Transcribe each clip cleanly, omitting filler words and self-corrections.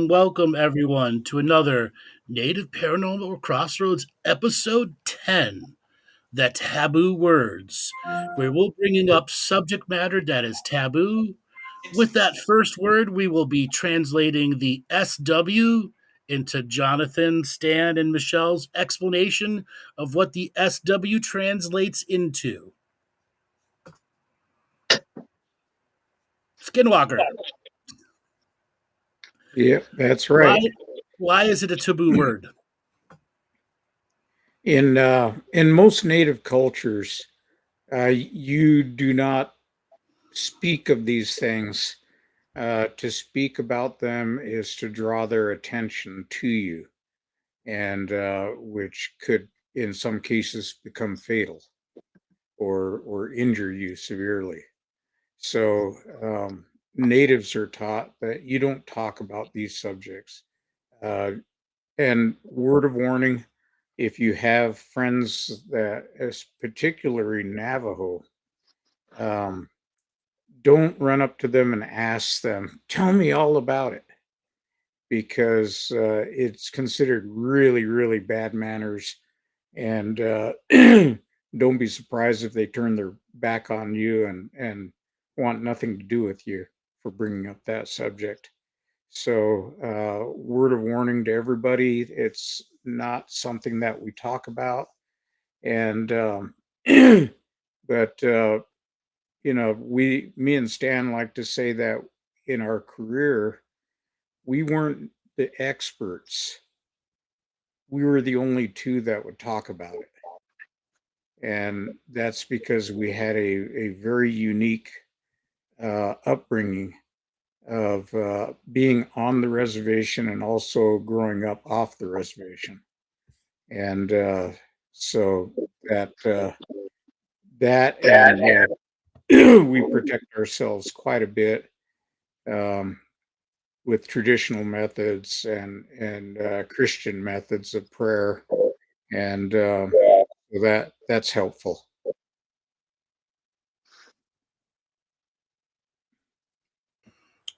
Welcome, everyone, to another Native Paranormal Crossroads episode 10, The Taboo Words, where we're bringing up subject matter that is taboo. With that first word, we will be translating the SW into Jonathan, Stan, and Michelle's explanation of what the SW translates into. Skinwalker. Yep, that's Why, right. why is it a taboo word? In most native cultures, you do not speak of these things. To speak about them is to draw their attention to you, and which could, in some cases, become fatal or injure you severely. So natives are taught that you don't talk about these subjects. Uh, And word of warning, if you have friends that is particularly Navajo, um, don't run up to them and ask them, tell me all about it, because it's considered really, really bad manners. And don't be surprised if they turn their back on you and want nothing to do with you for bringing up that subject. So, word of warning to everybody, it's not something that we talk about. And, but, me and Stan like to say that in our career, we weren't the experts. We were the only two that would talk about it. And that's because we had a very unique upbringing of being on the reservation and also growing up off the reservation. And so that that and we protect ourselves quite a bit um, with traditional methods and Christian methods of prayer, and so that's helpful.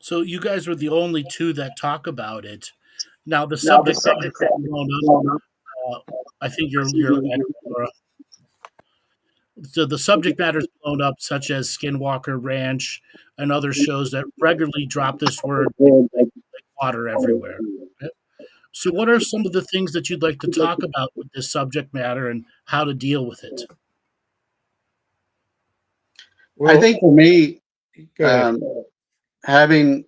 So you guys were the only two that talk about it. Now the subject matter has blown up. I think you're Laura. So the subject matter is blown up, such as Skinwalker Ranch and other shows that regularly drop this word like water everywhere. Okay? So, what are some of the things that you'd like to talk about with this subject matter and how to deal with it? I Well, think for me, go ahead. having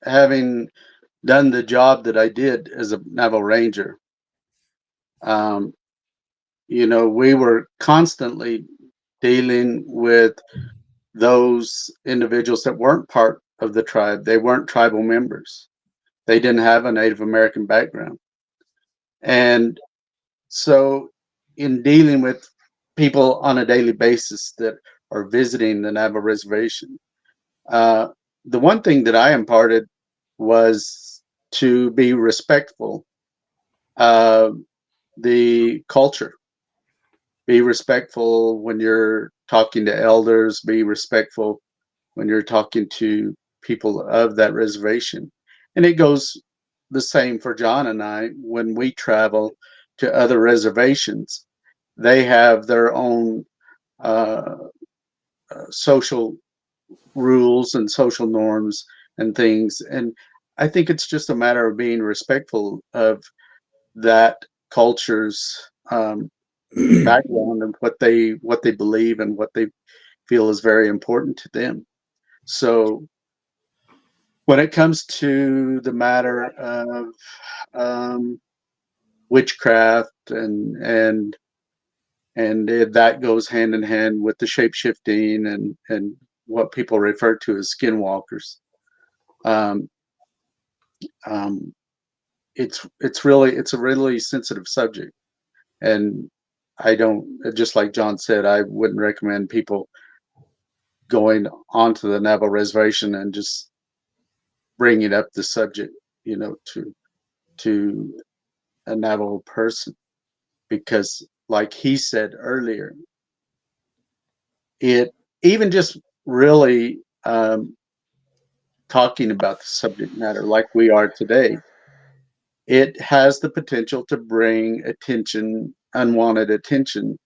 having done the job that I did as a Navajo Ranger, um, we were constantly dealing with those individuals that weren't part of the tribe. They weren't tribal members. They didn't have a Native American background. And so, in dealing with people on a daily basis that are visiting the Navajo reservation, uh, the one thing that I imparted was to be respectful of the culture. Be respectful when you're talking to elders. Be respectful when you're talking to people of that reservation. And it goes the same for John and I when we travel to other reservations. They have their own uh, social rules and social norms and things. And I think it's just a matter of being respectful of that culture's background and what they believe and what they feel is very important to them. So when it comes to the matter of um, witchcraft and that goes hand in hand with the shape shifting and what people refer to as skinwalkers. Um, um, it's a really sensitive subject, And I don't, just like John said, I wouldn't recommend people going onto the Navajo reservation and just bringing up the subject, to a Navajo person, because, like he said earlier, it even just really talking about the subject matter like we are today, it has the potential to bring attention, unwanted attention,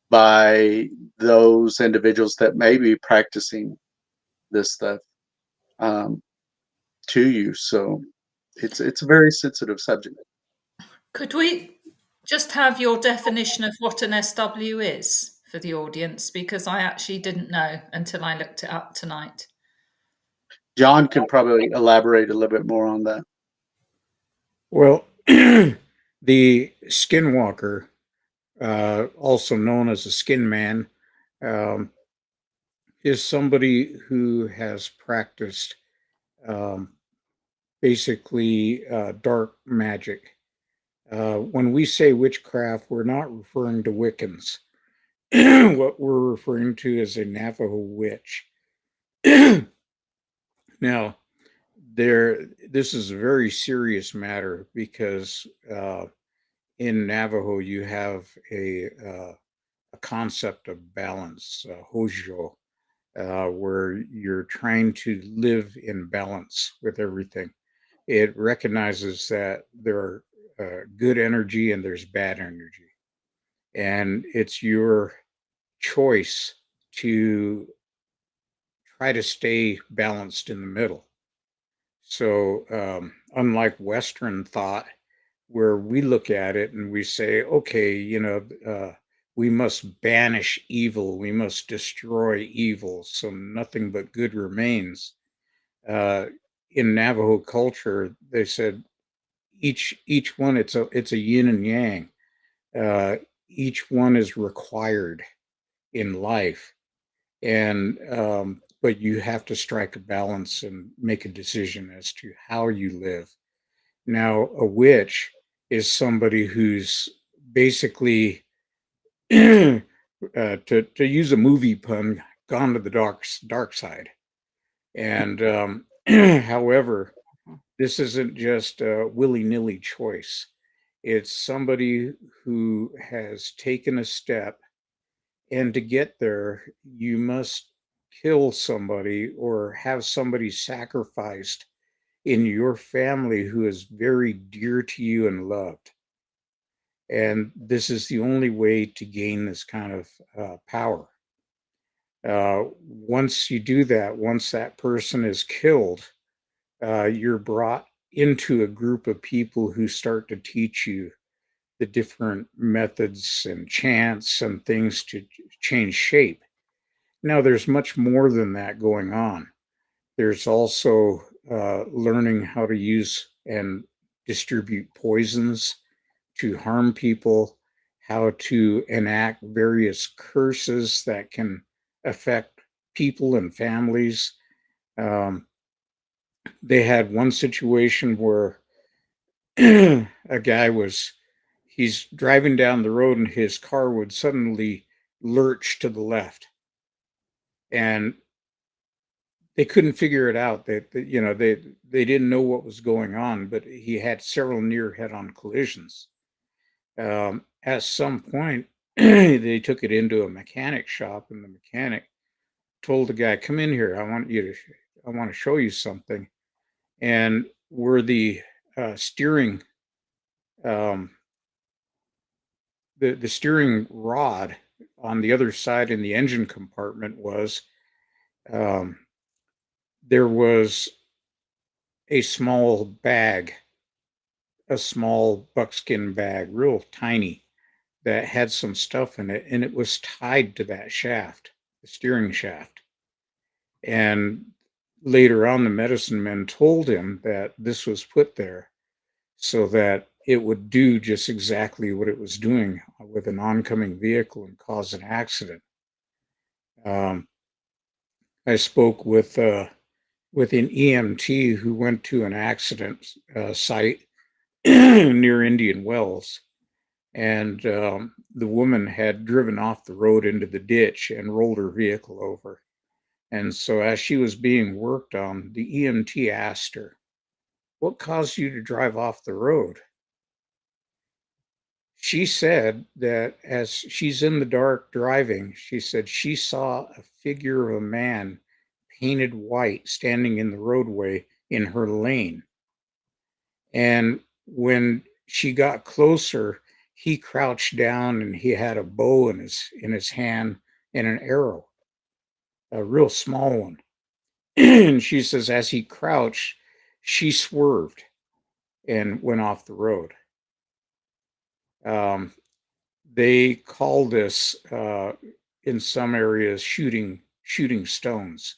by those individuals that may be practicing this stuff um, to you. So it's a very sensitive subject. Could we just have your definition of what an SW is for the audience? Because I actually didn't know until I looked it up tonight. John can probably elaborate a little bit more on that. Well, the skinwalker, also known as a skin man, um, is somebody who has practiced um, basically dark magic. When we say witchcraft, we're not referring to Wiccans. What we're referring to is a Navajo witch. Now, this is a very serious matter because in Navajo you have a concept of balance, hojo, where you're trying to live in balance with everything. It recognizes that there are good energy and there's bad energy, and it's your choice to try to stay balanced in the middle. So, unlike Western thought, where we look at it and we say, okay, we must banish evil, we must destroy evil, so nothing but good remains. Uh, in Navajo culture, they said each one, it's a yin and yang. Uh, each one is required in life, and but you have to strike a balance and make a decision as to how you live. Now, a witch is somebody who's basically, to use a movie pun, gone to the dark side. And however, this isn't just a willy nilly choice. It's somebody who has taken a step, and to get there, you must kill somebody or have somebody sacrificed in your family who is very dear to you and loved. And this is the only way to gain this kind of power. Once you do that, once that person is killed, you're brought into a group of people who start to teach you the different methods and chants and things to change shape. Now, there's much more than that going on. There's also learning how to use and distribute poisons to harm people, how to enact various curses that can affect people and families. Um, they had one situation where a guy he's driving down the road and his car would suddenly lurch to the left. And they couldn't figure it out. They didn't know what was going on, but he had several near head-on collisions. At some point, they took it into a mechanic shop, and the mechanic told the guy, "Come in here. I want to show you something." And where the steering, um, the steering rod on the other side in the engine compartment was, um, there was a small bag, a small buckskin bag, real tiny, that had some stuff in it, and it was tied to that shaft, the steering shaft. And later on, the medicine men told him that this was put there so that it would do just exactly what it was doing with an oncoming vehicle and cause an accident. Um, I spoke with an EMT who went to an accident site near Indian Wells, and the woman had driven off the road into the ditch and rolled her vehicle over. And so, as she was being worked on, the EMT asked her, "What caused you to drive off the road?" She said that as she's in the dark driving, she said she saw a figure of a man painted white standing in the roadway in her lane. And when she got closer, he crouched down and he had a bow in his hand and an arrow, a real small one. And she says as he crouched, she swerved and went off the road. Um, they call this in some areas shooting stones,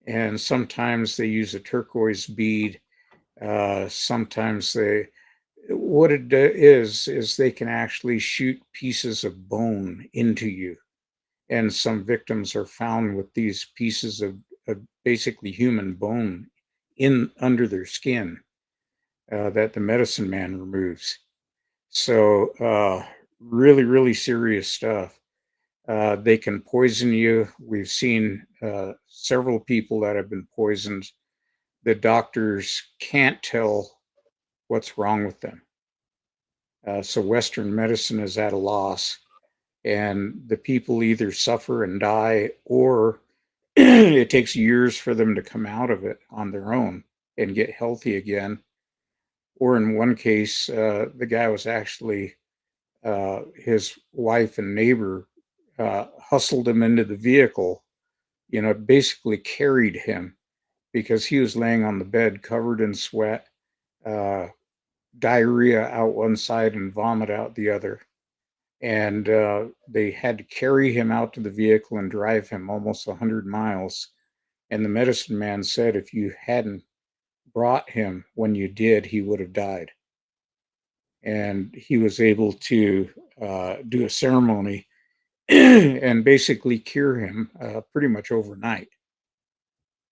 and sometimes they use a turquoise bead. Sometimes they what it is they can actually shoot pieces of bone into you, and some victims are found with these pieces of basically human bone in under their skin that the medicine man removes. So really, really serious stuff. They can poison you. We've seen several people that have been poisoned. The doctors can't tell what's wrong with them. So Western medicine is at a loss, and the people either suffer and die, or it takes years for them to come out of it on their own and get healthy again. Or in one case, the guy was actually his wife and neighbor hustled him into the vehicle, basically carried him because he was laying on the bed covered in sweat, uh, diarrhea out one side and vomit out the other. And they had to carry him out to the vehicle and drive him almost 100 miles. And the medicine man said if you hadn't brought him when you did, he would have died. And he was able to do a ceremony and basically cure him pretty much overnight,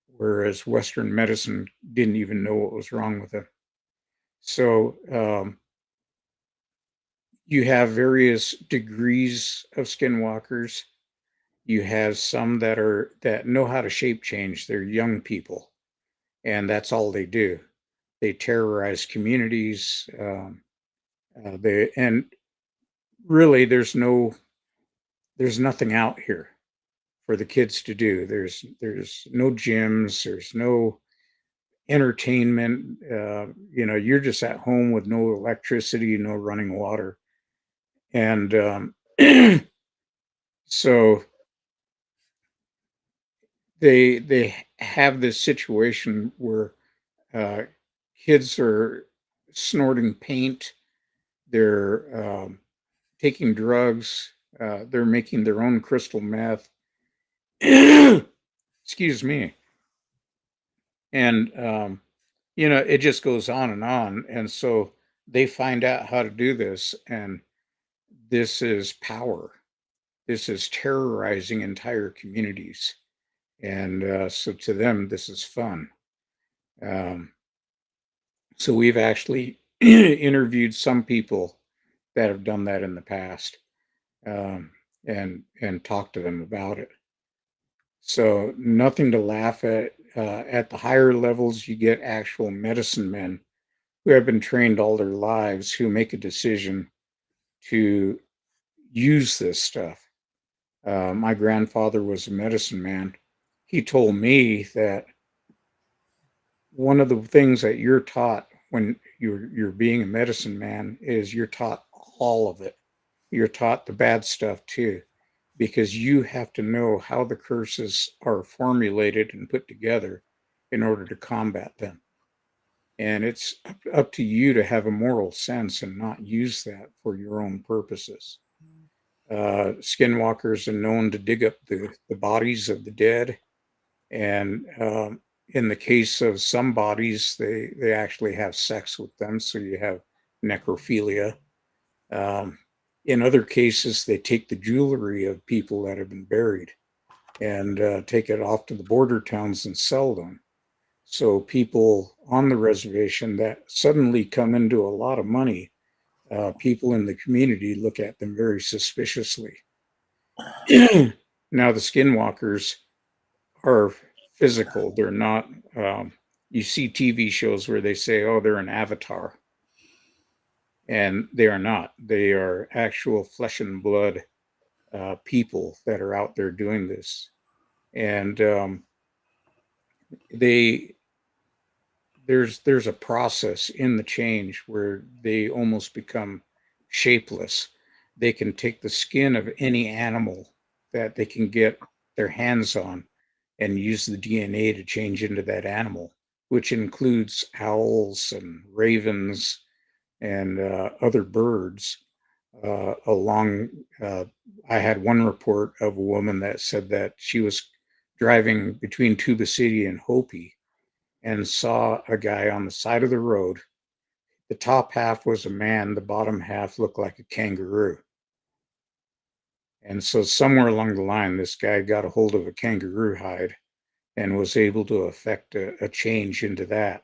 whereas Western medicine didn't even know what was wrong with him. So you have various degrees of skinwalkers. You have some that know how to shape change. They're young people, and that's all they do. They terrorize communities. They and really, there's nothing out here for the kids to do. There's no gyms. There's no entertainment. You're just at home with no electricity, no running water, and so they have this situation where uh, kids are snorting paint, they're taking drugs, they're making their own crystal meth. Excuse me. And it just goes on and on. And so they find out how to do this, and this is power. This is terrorizing entire communities. And so to them, this is fun. Um, so we've actually interviewed some people that have done that in the past, um, and talked to them about it. So nothing to laugh at. At the higher levels, you get actual medicine men who have been trained all their lives who make a decision to use this stuff. My grandfather was a medicine man. He told me that one of the things that you're taught when you're being a medicine man is you're taught all of it. You're taught the bad stuff too, because you have to know how the curses are formulated and put together in order to combat them. And it's up to you to have a moral sense and not use that for your own purposes. Skinwalkers are known to dig up the bodies of the dead. And in the case of some bodies, they actually have sex with them. So you have necrophilia. Um, in other cases, they take the jewelry of people that have been buried and take it off to the border towns and sell them. So people on the reservation that suddenly come into a lot of money people in the community look at them very suspiciously. Now, the skinwalkers are physical. They're not, you see TV shows where they say, oh, they're an avatar. And they are not. They are actual flesh and blood people that are out there doing this. And they there's a process in the change where they almost become shapeless. They can take the skin of any animal that they can get their hands on and use the DNA to change into that animal, which includes owls and ravens and other birds. Along, I had one report of a woman that said that she was driving between Tuba City and Hopi and saw a guy on the side of the road. The top half was a man, the bottom half looked like a kangaroo. And so somewhere along the line, this guy got a hold of a kangaroo hide and was able to effect a change into that.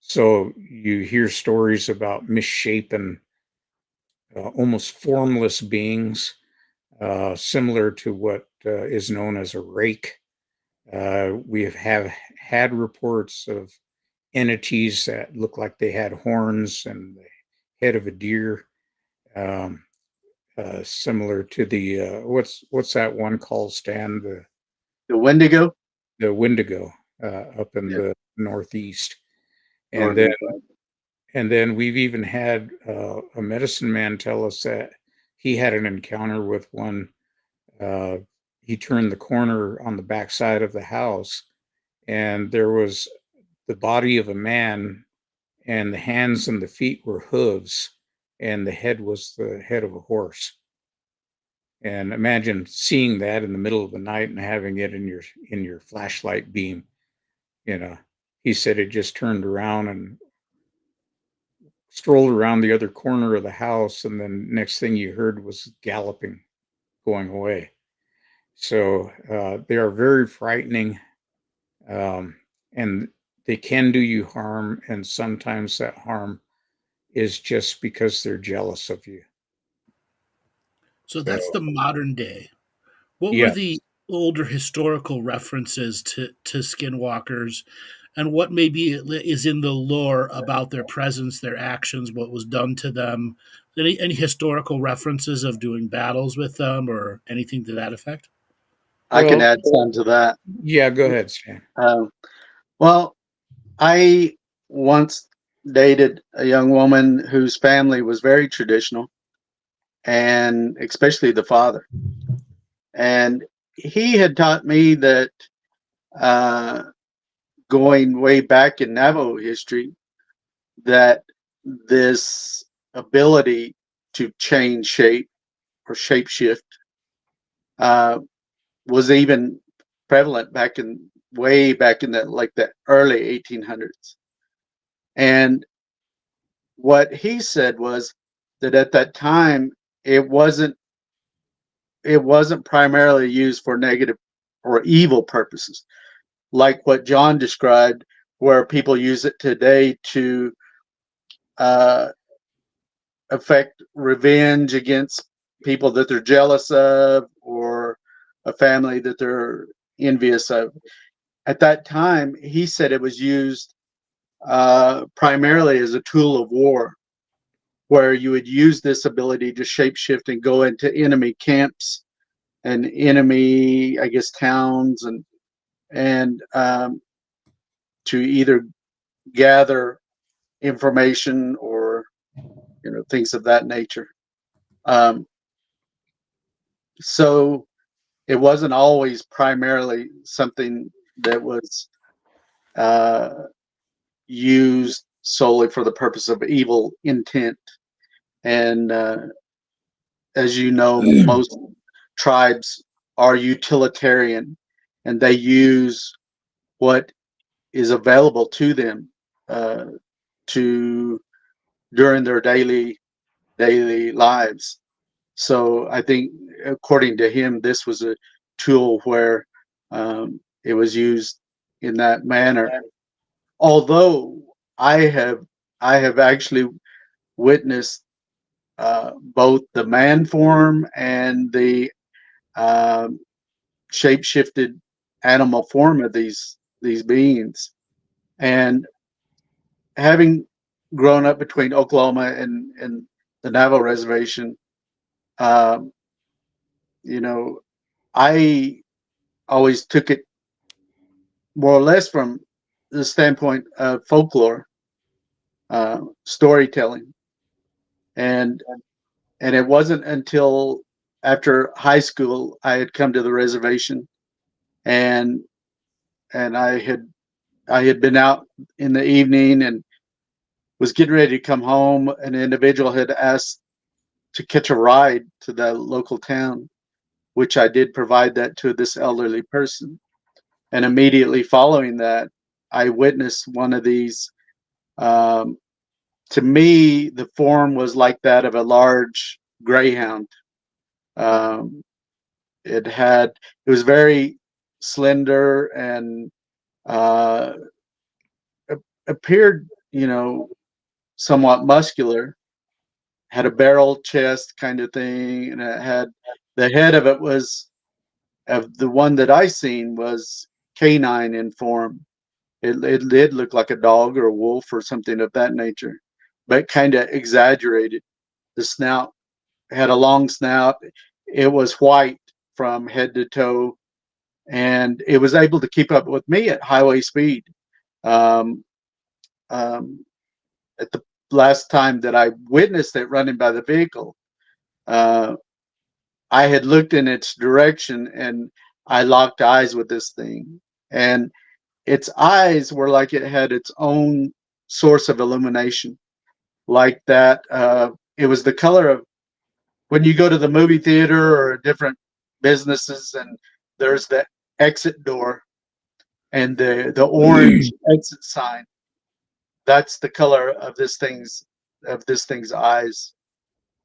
So you hear stories about misshapen, almost formless beings, similar to what is known as a rake. We have had reports of entities that look like they had horns and the head of a deer, similar to the what's that one called, Stan? The Wendigo. The Wendigo up in Yeah. the Northeast, and Northern then side. and then we've even had a medicine man tell us that he had an encounter with one. He turned the corner on the back side of the house, and there was the body of a man, and the hands and the feet were hooves, and the head was the head of a horse. And imagine seeing that in the middle of the night and having it in your flashlight beam. You know, he said it just turned around and strolled around the other corner of the house, and then next thing you heard was galloping, going away. So they are very frightening, um, and they can do you harm, and sometimes that harm is just because they're jealous of you. So So that's the modern day. What were yeah, the older historical references to skinwalkers, and what maybe is in the lore about their presence, their actions, what was done to them? Any historical references of doing battles with them or anything to that effect? I can well, add some to that. yeah. Go ahead, Stan. Um, well, I once dated a young woman whose family was very traditional, and especially the father. And he had taught me that uh, going way back in Navajo history, that this ability to change shape or shapeshift uh, was even prevalent back in way back in the early 1800s. And what he said was that at that time it wasn't primarily used for negative or evil purposes, like what John described, where people use it today to uh, affect revenge against people that they're jealous of or a family that they're envious of. At that time, he said it was used primarily as a tool of war, where you would use this ability to shapeshift and go into enemy camps and enemy, I guess, towns, and to either gather information or things of that nature. Um, so it wasn't always primarily something that was uh, used solely for the purpose of evil intent. And as you know, most tribes are utilitarian, and they use what is available to them uh, to during their daily lives. So I think, according to him, this was a tool where it was used in that manner. Although I have actually witnessed both the man form and the um shape-shifted animal form of these beings. And having grown up between Oklahoma and the Navajo reservation, um, you know, I always took it more or less from the standpoint of folklore, storytelling, and and it wasn't until after high school I had come to the reservation, and and I had been out in the evening and was getting ready to come home. An individual had asked to catch a ride to the local town, which I did provide that to this elderly person. And immediately following that, I witnessed one of these. Um, to me, the form was like that of a large greyhound. Um, it was very slender and uh, appeared, somewhat muscular. Had a barrel chest kind of thing, and it had the head of it was of the one that I seen was canine in form. It did look like a dog or a wolf or something of that nature, but kind of exaggerated. The snout had a long snout. It was white from head to toe, and it was able to keep up with me at highway speed. Um, um, at the last time that I witnessed it running by the vehicle, uh, I had looked in its direction and I locked eyes with this thing. And its eyes were like it had its own source of illumination, like that. It was the color of when you go to the movie theater or different businesses and there's the exit door and the orange exit sign. That's the color of this thing's eyes.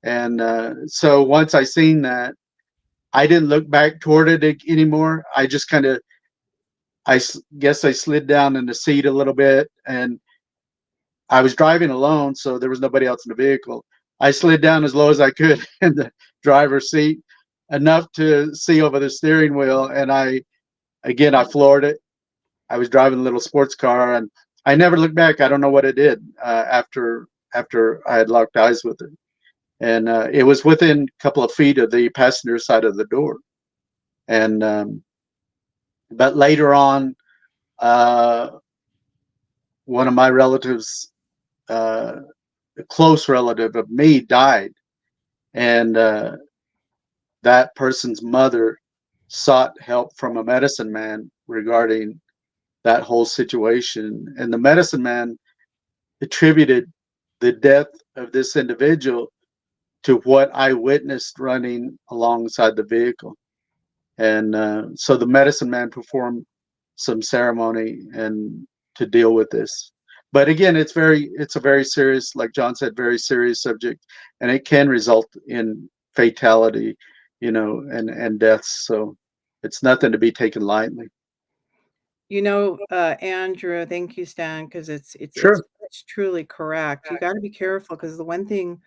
And so once I seen that, I didn't look back toward it anymore. I just kind of, guess I slid down in the seat a little bit, and I was driving alone, so there was nobody else in the vehicle. I slid down as low as I could in the driver's seat, enough to see over the steering wheel, and I floored it. I was driving a little sports car, and I never looked back. I don't know what it did after I had locked eyes with it, and it was within a couple of feet of the passenger side of the door. And but later on, uh, one of my relatives, a close relative of me, died, and that person's mother sought help from a medicine man regarding that whole situation. And the medicine man attributed the death of this individual to what I witnessed running alongside the vehicle. And so the medicine man performed some ceremony and to deal with this. But again, it's a very serious, like John said, very serious subject, and it can result in fatality, and deaths. So it's nothing to be taken lightly. Andrew, thank you, Stan, because Sure. it's truly correct. You got to be careful because the one thing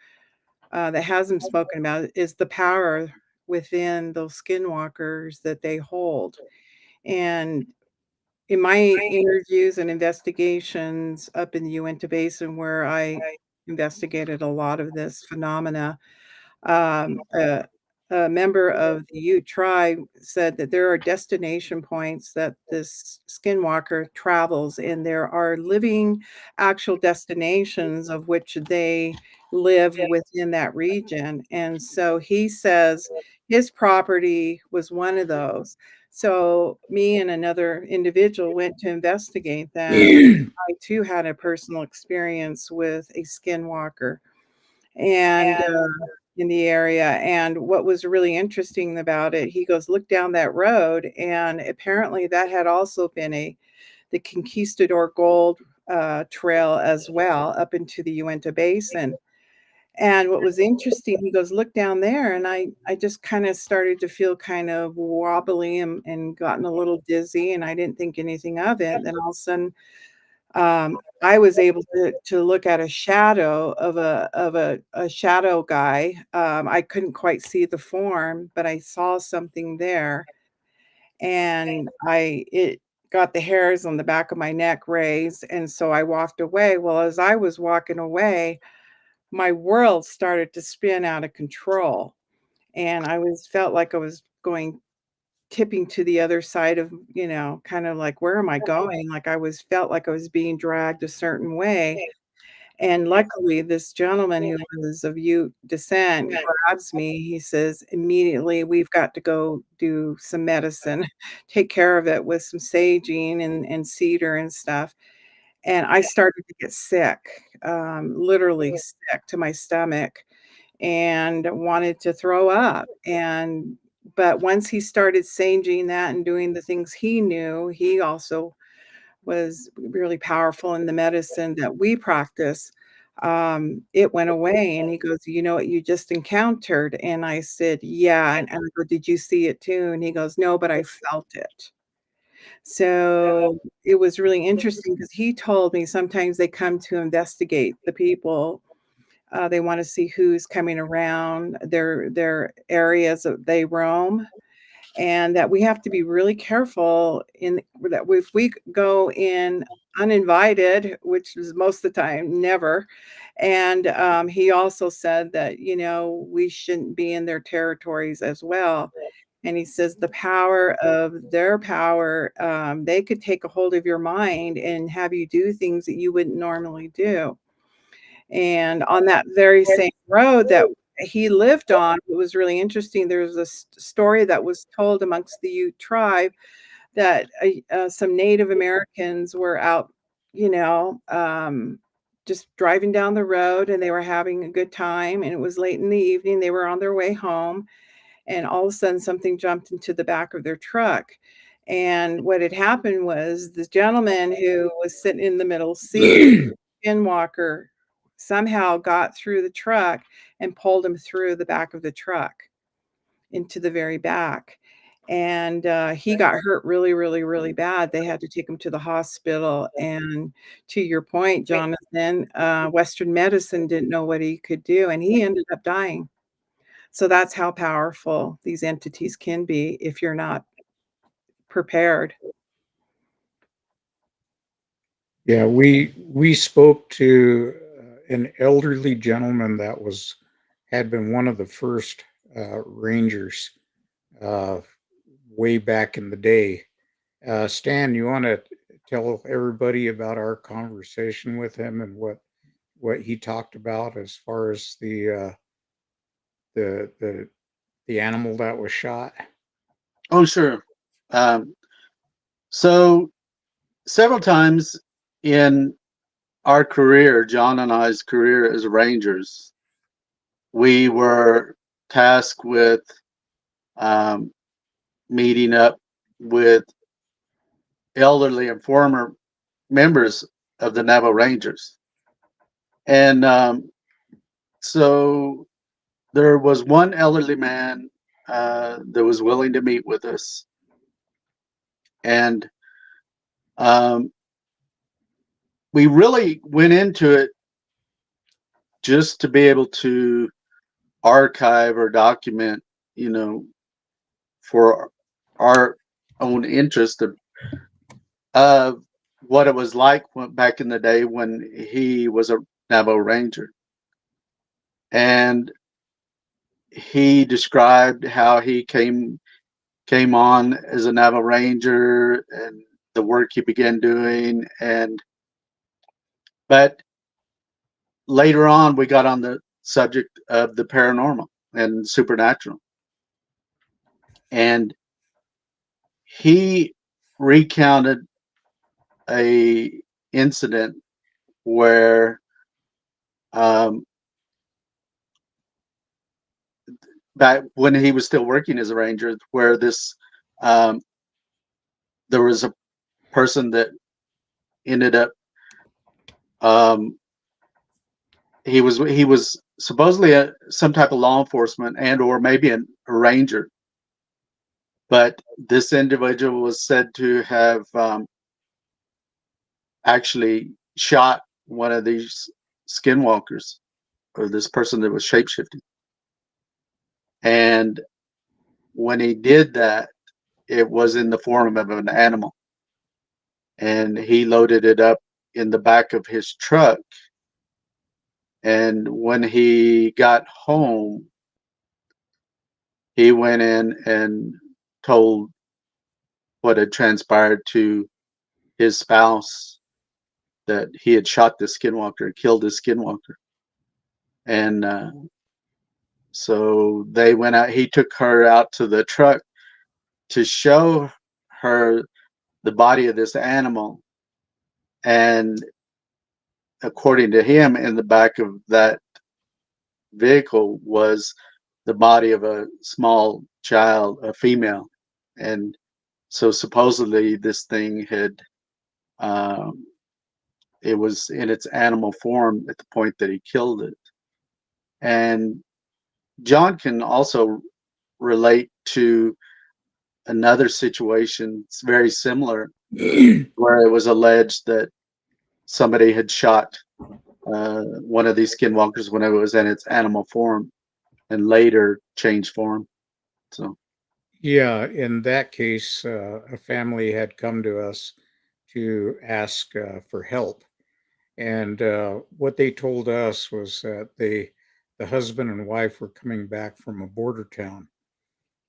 that hasn't spoken about is the power within those skinwalkers that they hold. And in my interviews and investigations up in the Uinta Basin, where I investigated a lot of this phenomena, um, a, a member of the Ute tribe said that there are destination points that this skinwalker travels, and there are living actual destinations of which they live within that region. And so he says his property was one of those. So me and another individual went to investigate that. I too had a personal experience with a skinwalker and in the area. And what was really interesting about it, he goes, look down that road, and apparently that had also been the Conquistador Gold Trail as well up into the Uinta Basin. And what was interesting, he goes, look down there. And I just kind of started to feel kind of wobbly and gotten a little dizzy, and I didn't think anything of it. Then all of a sudden, I was able to look at a shadow of a shadow guy. I couldn't quite see the form, but I saw something there, and it got the hairs on the back of my neck raised, and so I walked away. Well, as I was walking away, my world started to spin out of control, and felt like I was going tipping to the other side of, kind of like, where am I going? Like felt like I was being dragged a certain way. And luckily, this gentleman who was of Ute descent grabs me. He says, immediately, we've got to go do some medicine, take care of it with some saging and cedar and stuff. And I started to get sick, literally sick to my stomach, and wanted to throw up. But once he started saging that and doing the things he knew, he also was really powerful in the medicine that we practice. It went away, and he goes, "You know what you just encountered?" And I said, "Yeah." And I go, "Did you see it too?" And he goes, "No, but I felt it." So it was really interesting because he told me sometimes they come to investigate the people. They want to see who's coming around their areas that they roam, and that we have to be really careful in that if we go in uninvited, which is most of the time never. And he also said that we shouldn't be in their territories as well. And he says the power of their power, they could take a hold of your mind and have you do things that you wouldn't normally do. And on that very same road that he lived on, it was really interesting. There's a story that was told amongst the Ute tribe that some Native Americans were out, you know, um, just driving down the road, and they were having a good time. And it was late in the evening. They were on their way home, and all of a sudden, something jumped into the back of their truck. And what had happened was this gentleman who was sitting in the middle seat, skinwalker, somehow got through the truck and pulled him through the back of the truck into the very back. And he got hurt really, really, really bad. They had to take him to the hospital. And to your point, Jonathan, Western medicine didn't know what he could do, and he ended up dying. So that's how powerful these entities can be if you're not prepared. Yeah, we spoke to an elderly gentleman that had been one of the first rangers uh, way back in the day. Stan, you want to tell everybody about our conversation with him and what he talked about as far as the the the animal that was shot? Oh, sure. Um, so several times in our career, John and I's career as Rangers, we were tasked with um, meeting up with elderly and former members of the Navajo Rangers. And so there was one elderly man that was willing to meet with us. And we really went into it just to be able to archive or document, for our own interest of what it was like back in the day when he was a Navajo Ranger. And he described how he came on as a Navajo Ranger and the work he began doing. But later on, we got on the subject of the paranormal and supernatural. And he recounted a incident where back when he was still working as a ranger, where um, there was a person that ended up he was supposedly some type of law enforcement and or maybe a ranger, but this individual was said to have actually shot one of these skinwalkers, or this person that was shapeshifting. And when he did that, it was in the form of an animal. And he loaded it up in the back of his truck. And when he got home, he went in and told what had transpired to his spouse, that he had shot this skinwalker, killed this skinwalker. And so they went out. He took her out to the truck to show her the body of this animal. And according to him, in the back of that vehicle was the body of a small child, a female. And so supposedly this thing had, um, it was in its animal form at the point that he killed it. And John can also relate to another situation. It's very similar, where it was alleged that somebody had shot one of these skinwalkers when it was in its animal form, and later changed form. So Yeah, in that case, a family had come to us to ask for help. And what they told us was that the husband and wife were coming back from a border town.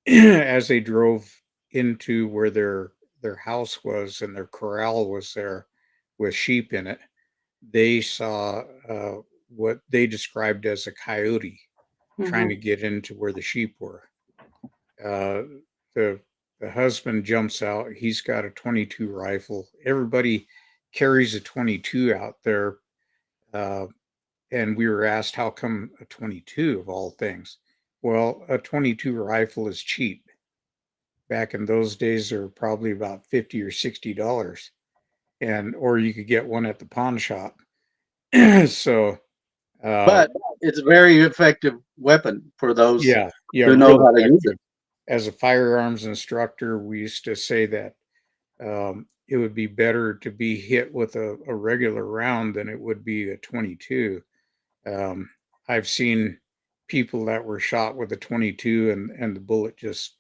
As they drove into where their house was and their corral was there with sheep in it, they saw what they described as a coyote trying to Mhm. get into where the sheep were. Uh, the the husband jumps out. He's got a 22 rifle. Everybody carries a 22 out there. Uh, and we were asked, how come a 22 of all things? Well, a 22 rifle is cheap. Back in those days, they were probably about $50 or $60, and or you could get one at the pawn shop. So, uh, but it's a very effective weapon for those yeah, yeah, who know real how to use it. effective. As a firearms instructor, we used to say that it would be better to be hit with a regular round than it would be a 22. Um, I've seen people that were shot with a 22 and the bullet just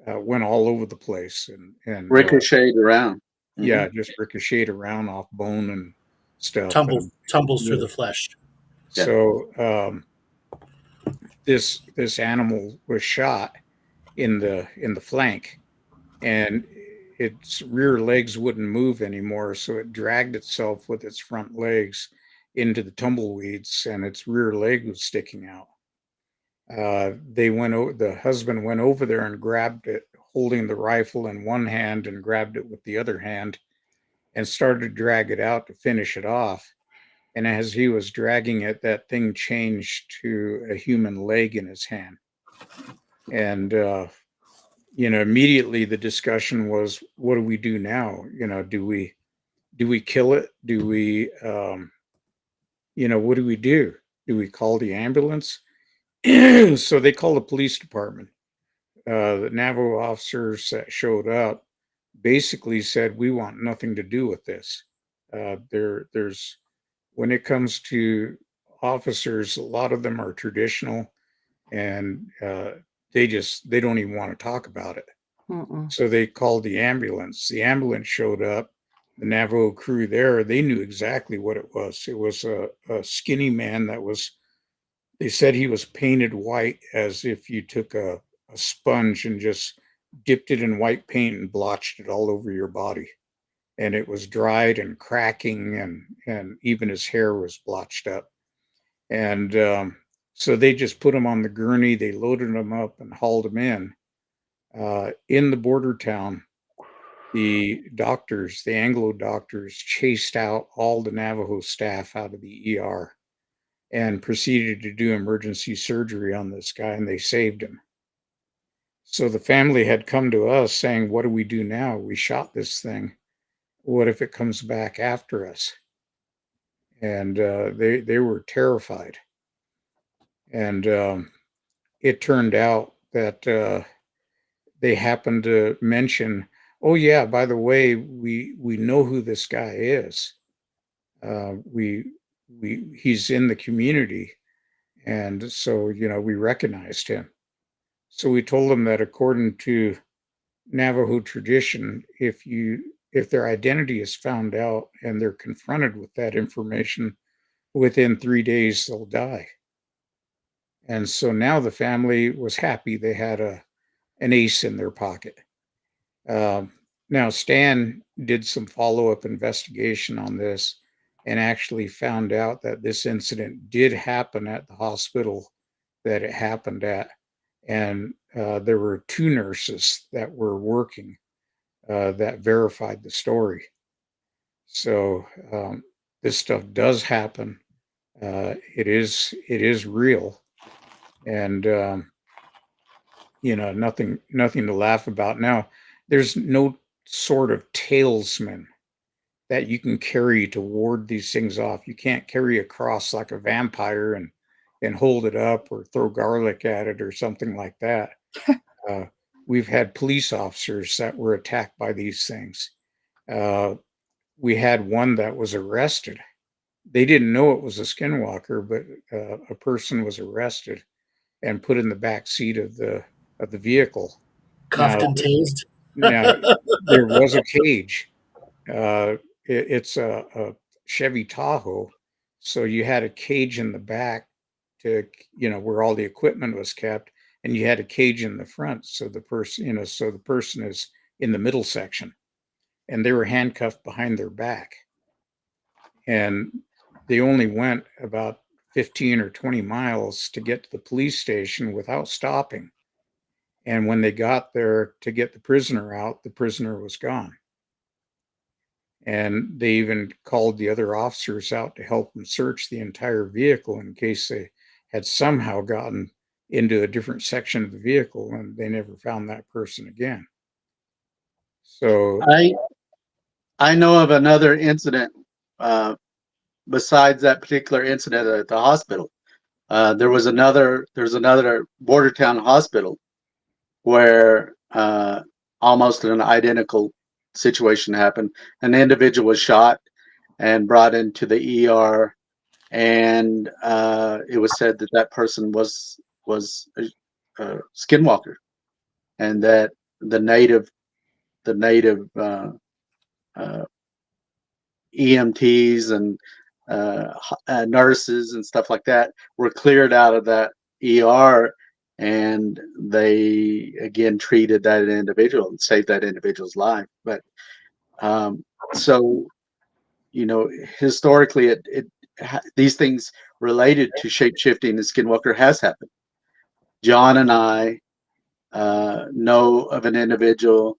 went all over the place and Ricocheted around. yeah, Mhm. just ricocheted around off bone and stuff. Tumbles And tumbles through yeah, the flesh. Yeah. so this animal was shot in the flank, and its rear legs wouldn't move anymore, so it dragged itself with its front legs into the tumbleweeds, and its rear leg was sticking out. The husband went over there and grabbed it, holding the rifle in one hand, and grabbed it with the other hand, and started to drag it out to finish it off. And as he was dragging it, that thing changed to a human leg in his hand. And immediately the discussion was, what do we do now? Do we kill it? Do we what do we do? Do we call the ambulance? So they called the police department. The Navajo officers that showed up basically said, we want nothing to do with this. There's when it comes to officers, a lot of them are traditional, and they don't even want to talk about it. Mm-mm. So they called the ambulance. The ambulance showed up. The Navajo crew there, they knew exactly what it was. It was a skinny man that was, they said he was painted white, as if you took a sponge and just dipped it in white paint and blotched it all over your body. And it was dried and cracking, and even his hair was blotched up. And so they just put him on the gurney. They loaded him up and hauled him in. In the border town, the Anglo doctors, chased out all the Navajo staff out of the ER and proceeded to do emergency surgery on this guy, and they saved him. So the family had come to us saying, what do we do now? We shot this thing. What if it comes back after us? And they were terrified. And it turned out that they happened to mention, oh yeah, by the way, we know who this guy is. He's in the community, and so we recognized him. So we told him that according to Navajo tradition, if their identity is found out and they're confronted with that information within 3 days, they'll die. And so now the family was happy they had an ace in their pocket. Um, Now Stan did some follow-up investigation on this and actually found out that this incident did happen at the hospital that it happened at, and there were 2 nurses that were working that verified the story. So this stuff does happen. It is real, and nothing to laugh about. Now, there's no sort of talisman that you can carry to ward these things off. You can't carry a cross like a vampire and hold it up or throw garlic at it or something like that. We've had police officers that were attacked by these things. We had one that was arrested. They didn't know it was a skinwalker, but a person was arrested and put in the back seat of the vehicle. Cuffed Now, and tased. now there was a cage. It's a Chevy Tahoe, so you had a cage in the back to where all the equipment was kept, and you had a cage in the front, so the person is in the middle section, and they were handcuffed behind their back, and they only went about 15 or 20 miles to get to the police station without stopping. And when they got there to get the prisoner out, the prisoner was gone. And they even called the other officers out to help them search the entire vehicle in case they had somehow gotten into a different section of the vehicle, and they never found that person again. So I know of another incident besides that particular incident at the hospital. There's another Bordertown hospital where almost an identical situation happened. An individual was shot and brought into the ER, and it was said that that person was a skinwalker, and that the native EMTs and nurses and stuff like that were cleared out of that ER, and they again treated that individual and saved that individual's life. But so historically, these things related to shapeshifting and skinwalker has happened. John and I know of an individual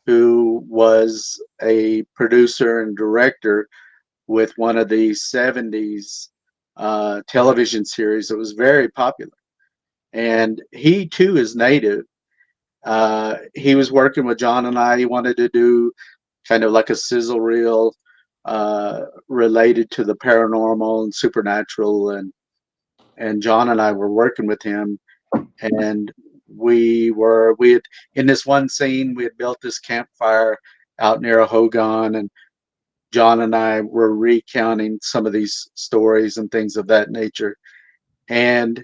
who was a producer and director with one of the 70s television series that was very popular. And he too is native. He was working with John and I. He wanted to do kind of like a sizzle reel related to the paranormal and supernatural. And John and I were working with him. And we had, in this one scene, we had built this campfire out near a hogan, and John and I were recounting some of these stories and things of that nature. And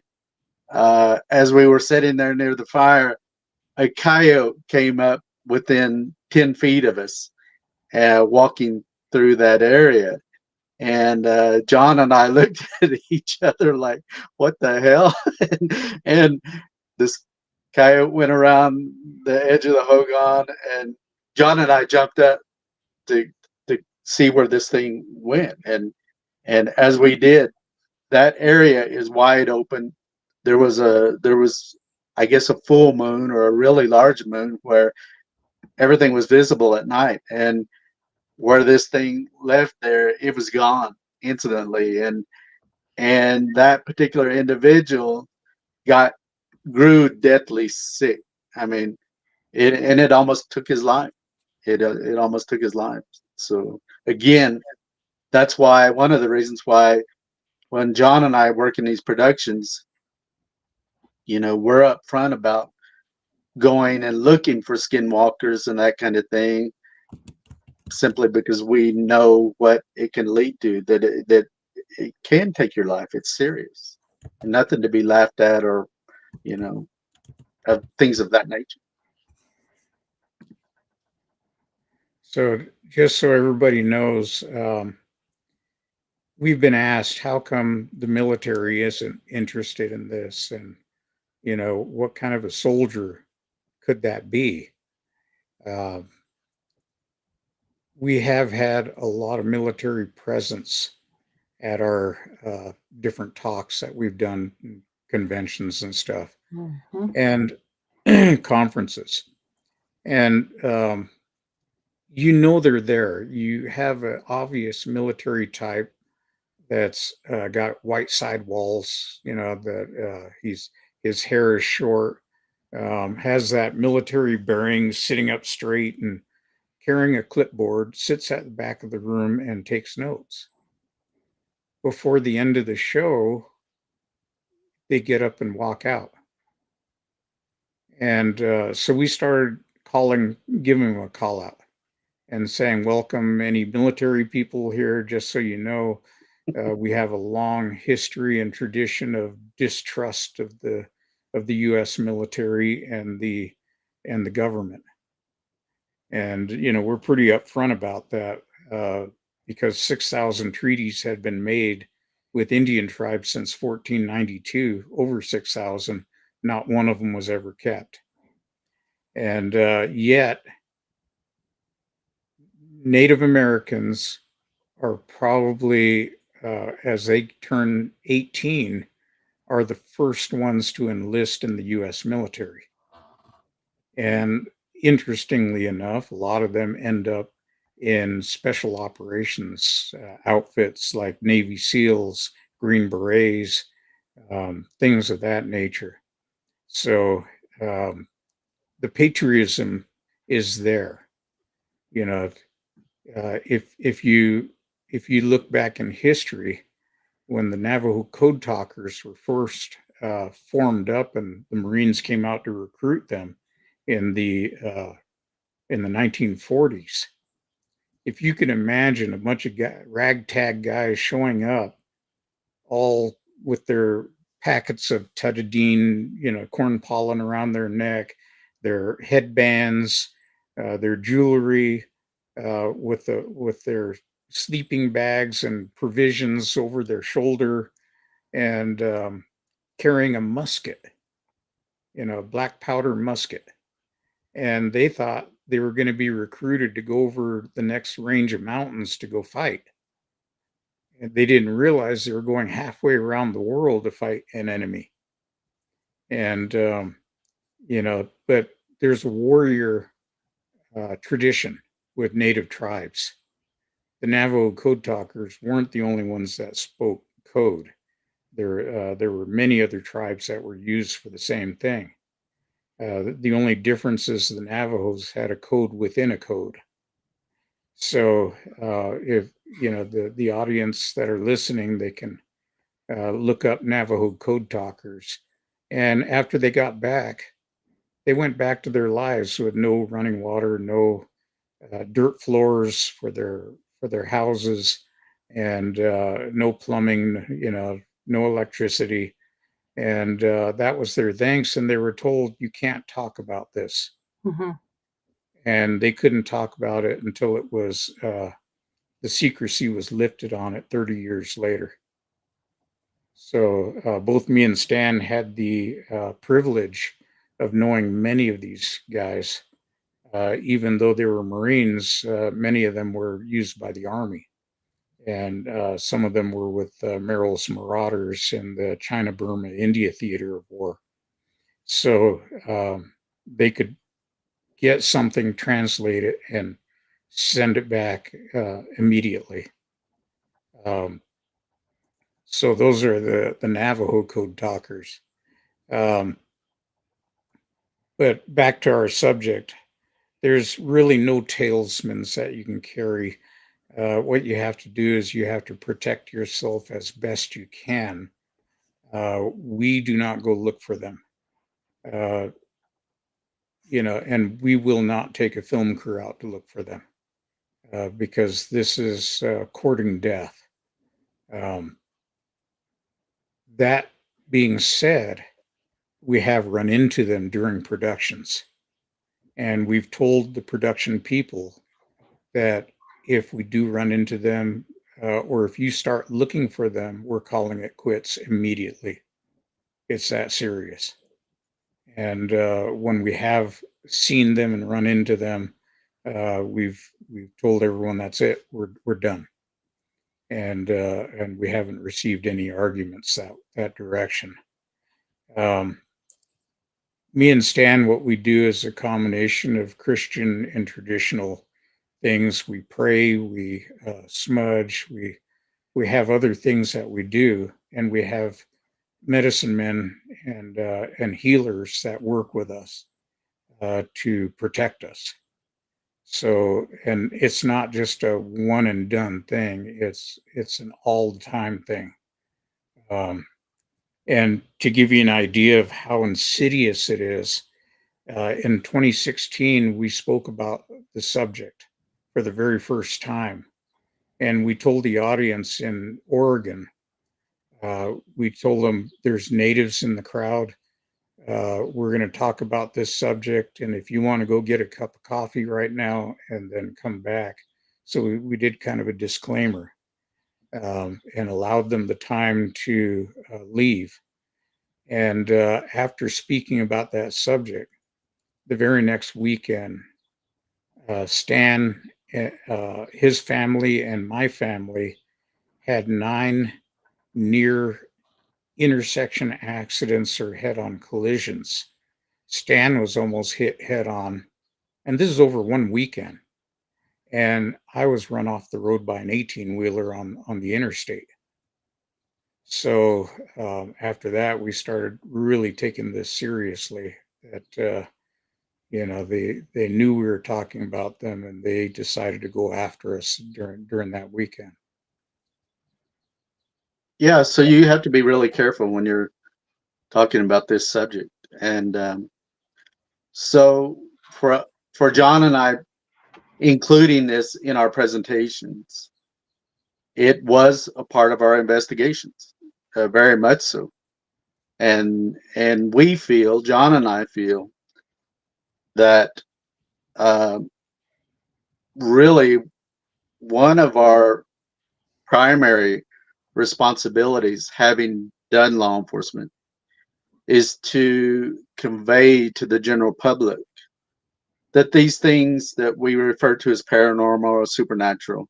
as we were sitting there near the fire, a coyote came up within 10 feet of us, walking through that area. And John and I looked at each other like, what the hell? and this coyote went around the edge of the hogan, and John and I jumped up to see where this thing went. And as we did, that area is wide open. There was I guess a full moon or a really large moon where everything was visible at night, and where this thing left there, it was gone instantly. And that particular individual grew deathly sick. I mean, it almost took his life. It almost took his life. So again, that's why one of the reasons why when John and I work in these productions, we're upfront about going and looking for skinwalkers and that kind of thing, simply because we know what it can lead to, that it can take your life. It's serious and nothing to be laughed at, or, you know, of things of that nature. So just so everybody knows, we've been asked how come the military isn't interested in this, and what kind of a soldier could that be? Uh, we have had a lot of military presence at our different talks that we've done, conventions and stuff, Mhm. and conferences. And they're there. You have an obvious military type that's got white sidewalls. That his hair is short, has that military bearing, sitting up straight and carrying a clipboard, sits at the back of the room and takes notes. Before the end of the show, they get up and walk out. And so we started giving them a call out and saying, welcome any military people here, just so you know. We have a long history and tradition of distrust of the U.S. military and the government, and we're pretty upfront about that, because 6,000 treaties had been made with Indian tribes since 1492, over 6,000. Not one of them was ever kept, and yet Native Americans are probably, as they turn 18, are the first ones to enlist in the U.S. military. And interestingly enough, a lot of them end up in special operations outfits like Navy SEALs, Green Berets, things of that nature. So the patriotism is there. You know, if you look back in history, when the Navajo Code Talkers were first formed up, and the Marines came out to recruit them in the 1940s. If you can imagine a bunch of ragtag guys showing up, all with their packets of Tutadine, corn pollen around their neck, their headbands, their jewelry, with their sleeping bags and provisions over their shoulder, and carrying a musket, black powder musket. And they thought they were going to be recruited to go over the next range of mountains to go fight. And they didn't realize they were going halfway around the world to fight an enemy. And, but there's a warrior tradition with native tribes. The Navajo Code Talkers weren't the only ones that spoke code. There were many other tribes that were used for the same thing. The only difference is the Navajos had a code within a code. So if the audience that are listening, they can look up Navajo Code Talkers. And after they got back, they went back to their lives with no running water, no dirt floors for their houses, and no plumbing, no electricity. And that was their thanks. And they were told, you can't talk about this. Mhm. And they couldn't talk about it until it was the secrecy was lifted on it 30 years later. So both me and Stan had the privilege of knowing many of these guys. Even though they were Marines, many of them were used by the Army. And some of them were with Merrill's Marauders in the China-Burma India Theater of War. So they could get something, translate it, and send it back immediately. So those are the Navajo Code Talkers. Um, but back to our subject, there's really no talismans that you can carry. What you have to do is you have to protect yourself as best you can. We do not go look for them. Uh, and we will not take a film crew out to look for them. because this is courting death. That being said, we have run into them during productions, and we've told the production people that if we do run into them, or if you start looking for them, we're calling it quits immediately. It's that serious. And when we have seen them and run into them, we've told everyone that's it. We're done. And we haven't received any arguments that direction. Me and Stan, what we do is a combination of Christian and traditional things. We pray, we smudge, we have other things that we do, and we have medicine men and healers that work with us to protect us. So, and it's not just a one and done thing. It's an all the time thing. And to give you an idea of how insidious it is, in 2016 we spoke about the subject for the very first time, and we told the audience in Oregon. We told them there's natives in the crowd. We're going to talk about this subject, and if you want to go get a cup of coffee right now and then come back. So we did kind of a disclaimer, and allowed them the time to leave. And after speaking about that subject, the very next weekend, Stan, his family, and my family had 9 near intersection accidents or head-on collisions. Stan was almost hit head-on, and this is over one weekend. And I was run off the road by an 18-wheeler on the interstate. So after that, we started really taking this seriously. That they knew we were talking about them, and they decided to go after us during that weekend. Yeah, so you have to be really careful when you're talking about this subject. And so for John and I, including this in our presentations, it was a part of our investigations, very much so. And we feel, John and I feel, that really one of our primary responsibilities, having done law enforcement, is to convey to the general public that these things that we refer to as paranormal or supernatural,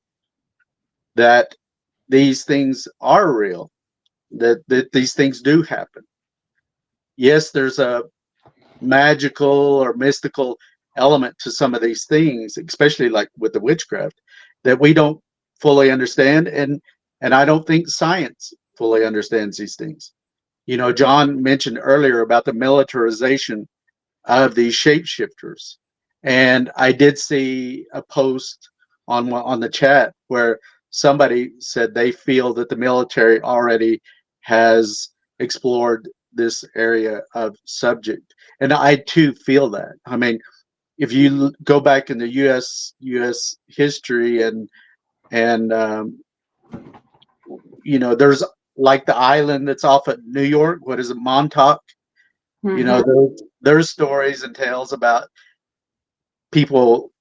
that these things are real, that these things do happen. Yes, there's a magical or mystical element to some of these things, especially like with the witchcraft, that we don't fully understand, and I don't think science fully understands these things. John mentioned earlier about the militarization of these shapeshifters, and I did see a post on the chat where somebody said they feel that the military already has explored this area of subject, and I too feel that. I mean, if you go back in the U.S. history, and there's like the island that's off at New York. What is it, Montauk? There's stories and tales about people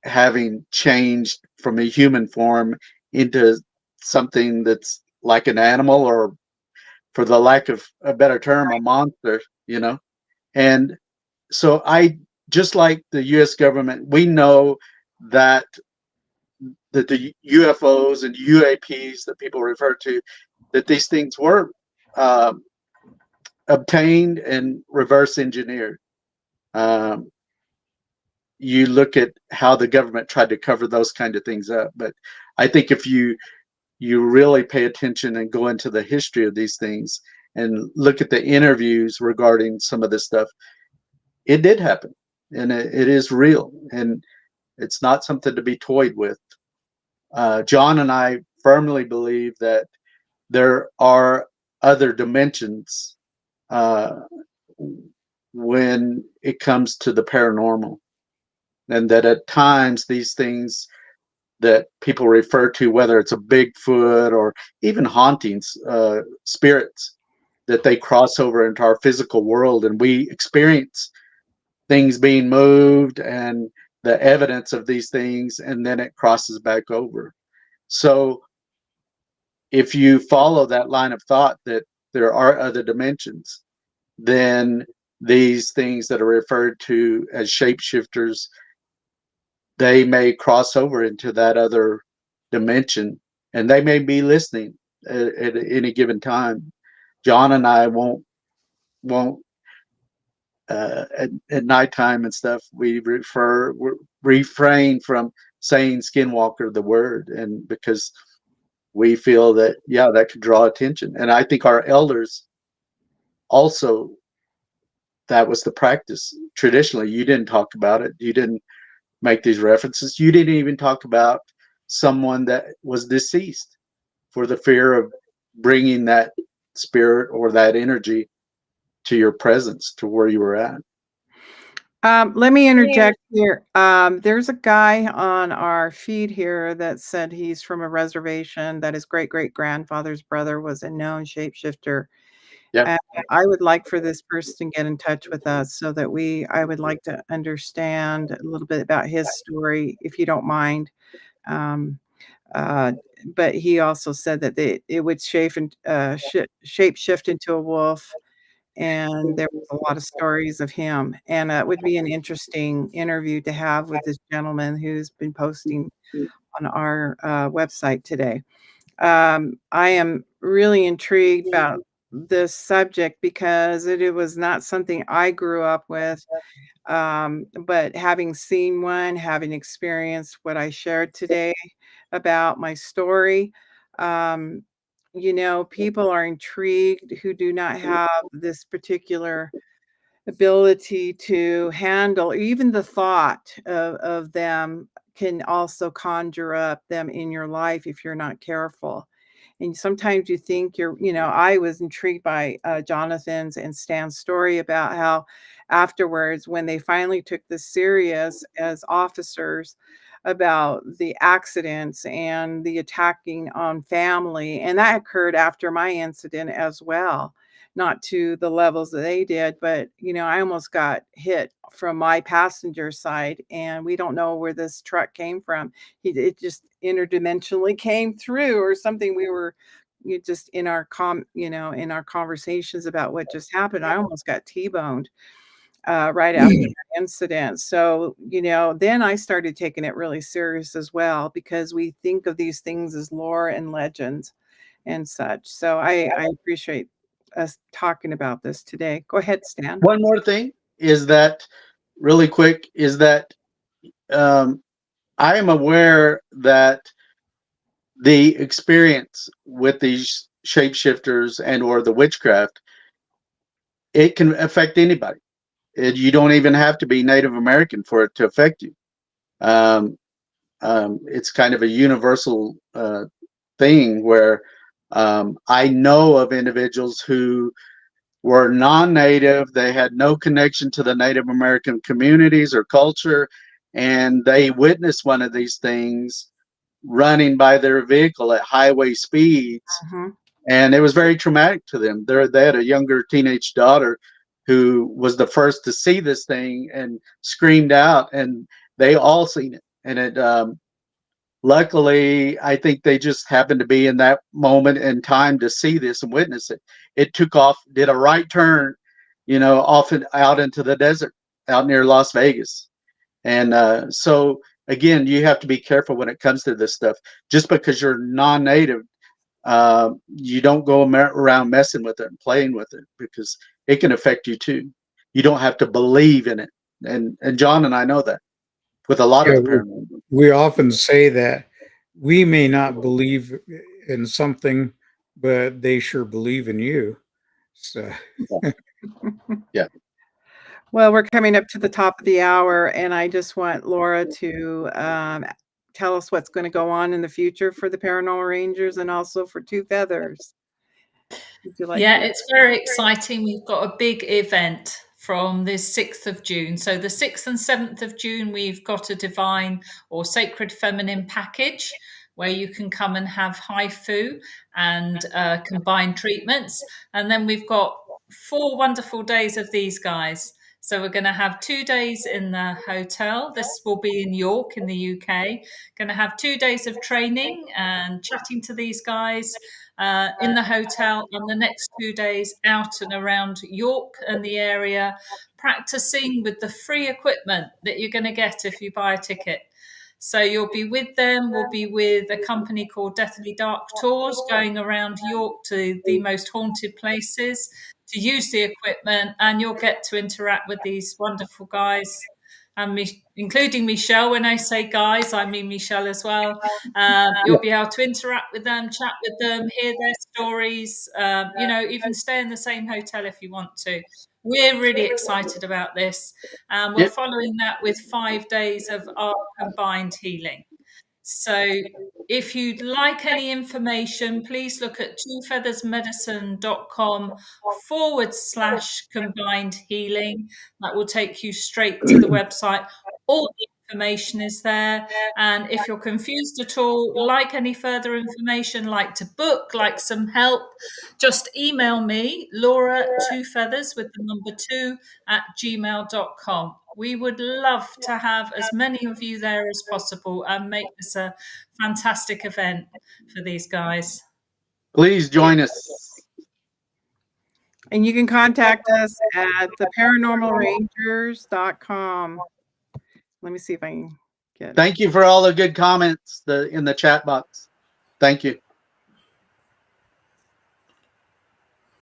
having changed from a human form into something that's like an animal, or for the lack of a better term, a monster. And so just like the US government, we know that the UFOs and UAPs that people refer to, that these things were obtained and reverse engineered. You look at how the government tried to cover those kind of things up, but I think if you really pay attention and go into the history of these things and look at the interviews regarding some of this stuff, it did happen, and it is real, and it's not something to be toyed with. John and I firmly believe that there are other dimensions when it comes to the paranormal, and that at times these things that people refer to, whether it's a Bigfoot or even hauntings, spirits, that they cross over into our physical world, and we experience things being moved and the evidence of these things, and then it crosses back over. So if you follow that line of thought that there are other dimensions, then these things that are referred to as shapeshifters, they may cross over into that other dimension, and they may be listening at any given time. John and I won't at nighttime and stuff, we refrain from saying skinwalker, the word, and because we feel that, yeah, that could draw attention. And I think our elders also, that was the practice. Traditionally, you didn't talk about it. You didn't make these references. You didn't even talk about someone that was deceased, for the fear of bringing that spirit or that energy to your presence, to where you were at. Let me interject here. There's a guy on our feed here that said he's from a reservation, that his great-great-grandfather's brother was a known shapeshifter. Yeah. And I would like for this person to get in touch with us so that I would like to understand a little bit about his story, if you don't mind. But he also said that it would shape shift into a wolf, and there was a lot of stories of him. And it would be an interesting interview to have with this gentleman who's been posting on our website today. I am really intrigued about this subject because it was not something I grew up with. But having seen one, having experienced what I shared today about my story, um, people are intrigued who do not have this particular ability to handle even the thought of them can also conjure up them in your life if you're not careful. And sometimes you think I was intrigued by Jonathan's and Stan's story about how afterwards, when they finally took this serious as officers about the accidents and the attacking on family, and that occurred after my incident as well. Not to the levels that they did, but I almost got hit from my passenger side, and we don't know where this truck came from. It just interdimensionally came through or something. We were just in our in our conversations about what just happened. I almost got T-boned right after that incident. So, then I started taking it really serious as well, because we think of these things as lore and legends and such. So I appreciate us talking about this today. Go ahead, Stan. One more thing is that, really quick, is that I am aware that the experience with these shapeshifters and or the witchcraft, it can affect anybody. You don't even have to be Native American for it to affect you. It's kind of a universal thing where I know of individuals who were non-native. They had no connection to the Native American communities or culture, and they witnessed one of these things running by their vehicle at highway speeds. Mm-hmm. And it was very traumatic to them. They had a younger teenage daughter who was the first to see this thing and screamed out, and they all seen it. And it luckily, I think they just happened to be in that moment in time to see this and witness it. It took off, did a right turn, off and out into the desert out near Las Vegas. And so again, you have to be careful when it comes to this stuff. Just because you're non-native, you don't go around messing with it and playing with it, because it can affect you too. You don't have to believe in it. And John and I know that with a lot of the paranormal. We often say that we may not believe in something, but they sure believe in you. So Yeah. Well, we're coming up to the top of the hour, and I just want Laura to tell us what's going to go on in the future for the Paranormal Rangers and also for Two Feathers. Would you like Yeah, to? it's very exciting. We've got a big event from the 6th of June. So the 6th and 7th of June, we've got a divine or sacred feminine package where you can come and have haifu and combined treatments. And then we've got 4 wonderful days of these guys. So we're going to have 2 days in the hotel. This will be in York in the UK. Going to have 2 days of training and chatting to these guys in the hotel, and the next 2 days out and around York and the area, practicing with the free equipment that you're going to get if you buy a ticket. So you'll be with them. We'll be with a company called Deathly Dark Tours, going around York to the most haunted places to use the equipment, and you'll get to interact with these wonderful guys, and including Michelle. When I say guys, I mean Michelle as well. You'll be able to interact with them, chat with them, hear their stories, even stay in the same hotel if you want to. We're really excited about this. We're following that with 5 days of our combined healing. So if you'd like any information, please look at twofeathersmedicine.com/combined healing. That will take you straight to the website. All the information is there. And if you're confused at all, like any further information, like to book, like some help, just email me, Laura twofeathers with the number 2 @gmail.com. We would love to have as many of you there as possible and make this a fantastic event for these guys. Please join us. And you can contact us at theparanormalrangers.com. Let me see if I can get. Thank you for all the good comments in the chat box. Thank you.